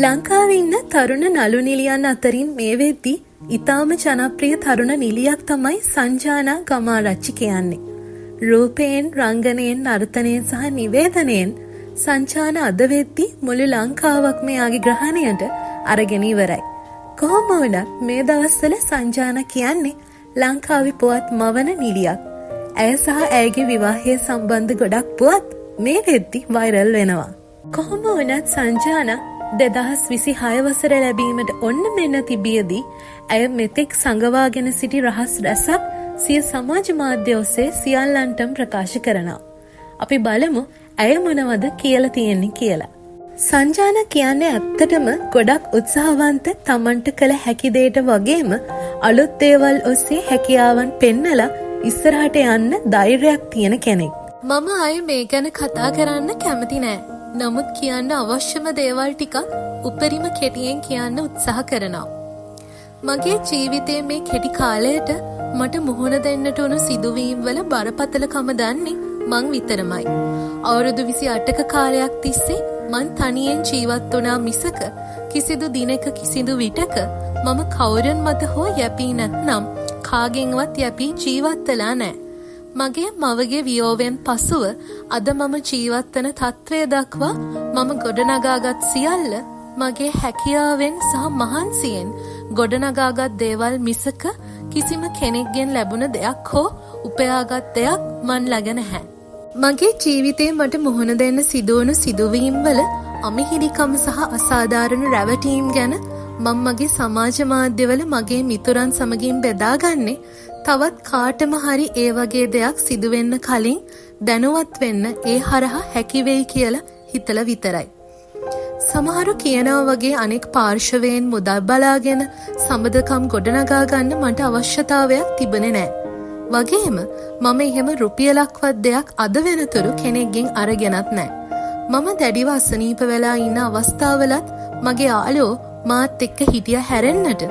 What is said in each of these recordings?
ලංකාවේ ඉන්න තරුණ නළු නිලියන් අතරින් මේ වෙද්දී ඉතාම ජනප්‍රිය තරුණ නිලියක් තමයි සංජානා ගමාරච්චි කියන්නේ. රූපයෙන්, රංගනයෙන්, නර්තනයෙන් සහ නිවේදනයෙන් සංජානා අද වෙද්දී මුළු ලංකාවක්ම යාගේ ග්‍රහණයට අරගෙන ඉවරයි. කොහොම වුණත් මේ දවස්වල සංජානා කියන්නේ ලංකාවේ පුවත් මවන නිලියක්. ඇය සහ ඇයගේ විවාහය සම්බන්ධ ගොඩක් පුවත් මේ වෙද්දී වෛරල් වෙනවා. කොහොම වුණත් සංජානා 2026 වසර ලැබීමට ඔන්න මෙන්න තිබියදී ඇය මෙතෙක් සංගවාගෙන සිටි රහස් රැසක් සිය සමාජ මාධ්‍ය ඔස්සේ සියල්ලන්ටම ප්‍රකාශ කරනවා. අපි බලමු ඇය මොනවද කියලා තියෙන්නේ කියලා. සංජානා කියන්නේ ඇත්තටම ගොඩක් උත්සාහවන්ත, තමන්ට කළ හැකි දේට වගේම අලුත් දේවල් ඔස්සේ හැකියාවන් පෙන්නලා ඉස්සරහට යන්න ධෛර්යයක් තියෙන කෙනෙක්. මම ආයේ මේ ගැන කතා කරන්න කැමති නෑ. නමුත් කියන්න අවශ්‍යම දේවල් ටිකක් උපරිම කෙටියෙන් කියන්න උත්සාහ කරනවා. මගේ ජීවිතයේ මේ කෙටි කාලයට මට මුහුණ දෙන්නට උණු සිදුවීම් වල බරපතලකම දන්නේ මං විතරමයි. අවුරුදු 28ක කාලයක් තිස්සේ මං තනියෙන් ජීවත් වුණා මිසක කිසිදු දිනක කිසිදු විටක මම කවුරුන් මත හෝ යැපී නැත්නම් කාගෙන්වත් යැපී ජීවත් වෙලා නැහැ. මගේ මවගේ වියෝවයෙන් පසුව අද මම ජීවත් වන තත්ත්වය දක්වා මම ගොඩනගාගත් සියල්ල මගේ හැකියාවෙන් සහ මහන්සියෙන් ගොඩනගාගත් දේවල් මිසක කිසිම කෙනෙක්ගෙන් ලැබුණ දෙයක් හෝ උපයාගත් දෙයක් මන් ළඟ නැහැ. මගේ ජීවිතේ මට මුහුණ දෙන්න සිදුවුණු සිදුවීම් වල අමිහිරිකම සහ අසාධාරණ රැවටීම් ගැන මම මගේ සමාජ මාධ්‍යවල මගේ මිතුරන් සමගින් බෙදාගන්නේ තවත් කාටම හරි ඒ වගේ දෙයක් සිදුවෙන්න කලින් දැනුවත් වෙන්න ඒ හරහා හැකි වෙයි කියලා හිතලා විතරයි. සමහරු කියනවා වගේ අනෙක් පාර්ශවයෙන් මුදල් බලාගෙන සම්බන්ධකම් ගොඩනගා ගන්න මට අවශ්‍යතාවයක් තිබුණේ නැහැ. වගේම මම එහෙම රුපියලක්වත් දෙයක් අද වෙනතුරු කෙනෙක්ගෙන් අරගෙනත් නැහැ. මම දැඩිව අසනීප වෙලා ඉන්න අවස්ථාවලත් මගේ යාළුවෝ මාත් එක්ක හිටිය හැරෙන්නට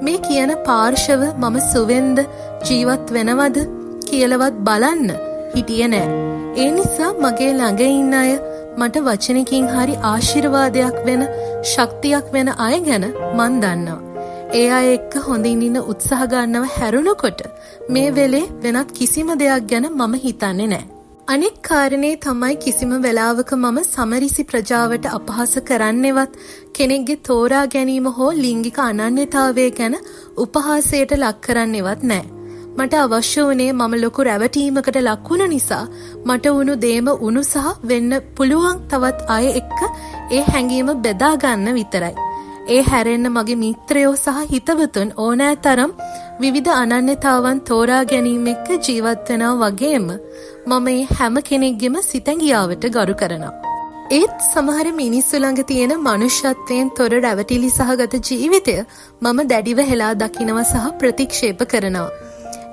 මේ කියන පාර්ශව මම සුවෙන්ද ජීවත් වෙනවද කියලාවත් බලන්න හිටියේ නෑ. ඒ නිසා මගේ ළඟ ඉන්න අය මට වචනකින් හරි ආශිර්වාදයක් වෙන, ශක්තියක් වෙන අය ගැන මන් දන්නවා. ඒ අය එක්ක හොඳින් ඉන්න උත්සාහ ගන්නව හැරුණකොට මේ වෙලේ වෙනත් කිසිම දෙයක් ගැන මම හිතන්නේ නෑ. අනෙක් කාරණේ තමයි කිසිම වෙලාවක මම සමරිසි ප්‍රජාවට අපහාස කරන්නෙවත් කෙනෙක්ගේ තෝරා ගැනීම හෝ ලිංගික අනන්‍යතාවය ගැන උපහාසයට ලක් කරන්නෙවත් නෑ. මට අවශ්‍ය වුණේ මම ලොකු රැවටීමකට ලක් වුණ නිසා මට වුණු දේම උණු සහ වෙන්න පුළුවන් තවත් අය එක්ක ඒ හැඟීම බෙදා ගන්න විතරයි. ඒ හැරෙන්න මගේ මිත්‍රයෝ සහ හිතවතුන් ඕනෑතරම් විවිධ අනන්‍යතාවන් තෝරා ගැනීම එක්ක ජීවත් වෙනවා වගේම මම මේ හැම කෙනෙක්ගෙම සිතැඟියාවට ගරු කරනවා. ඒත් සමහර මිනිස්සු ළඟ තියෙන මනුෂ්‍යත්වයෙන් තොර රැවටිලි සහගත ජීවිතය මම දැඩිව හෙලා දකිනවා සහ ප්‍රතික්ෂේප කරනවා.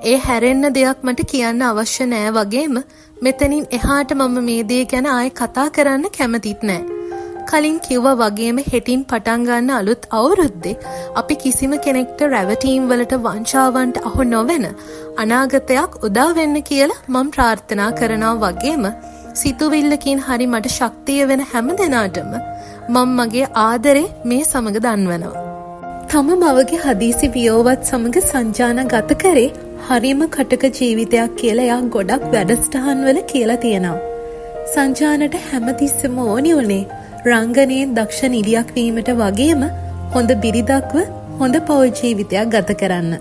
ඒ හැරෙන්න දෙයක් මට කියන්න අවශ්‍ය නෑ වගේම මෙතනින් එහාට මම මේ දේ ගැන ආයෙ කතා කරන්න කැමතිත් නෑ. කලින් කිව්වා වගේම හෙටින් පටන් ගන්න අලුත් අවුරුද්දේ අපි කිසිම කෙනෙක්ට රැවටීම් වලට වංචාවන්ට අහු නොවන අනාගතයක් උදා වෙන්න කියලා මම ප්‍රාර්ථනා කරනවා වගේම සිතුවිල්ලකින් හරි මට ශක්තිය වෙන හැම දෙනාටම මම මගේ ආදරේ මේ සමග දන්වනවා. තම මවගේ හදිසි වියෝවත් සමග සංජානා ගත කරේ හරිම කටක ජීවිතයක් කියලා යා ගොඩක් වැඩසටහන් වල කියලා තියෙනවා. සංජානට හැමතිස්සෙම ඕනි උනේ රංගනයෙන් දක්ෂ නිලියක් වීමට වගේම හොඳ බිරිඳක්ව හොඳ පෞල් ජීවිතයක් ගත කරන්න.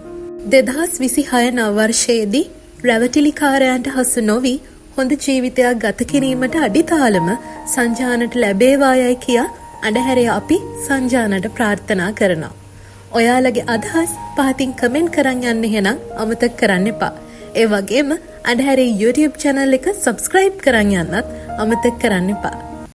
2026 නව වර්ෂයේදී රැවටිලිකාරයන්ට හසු නොවි හොඳ ජීවිතයක් ගත කිරීමට අඩිතාලම සංජානට ලැබේවා යයි කියා අඳුරේ අපි සංජානට ප්‍රාර්ථනා කරනවා. ඔයාලගේ අදහස් පහතින් කමෙන්ට් කරන් යන්න එහෙනම් අමතක කරන්න එපා. ඒ වගේම අඳුරේ YouTube channel එක subscribe කරන් යන්නත් අමතක කරන්න එපා.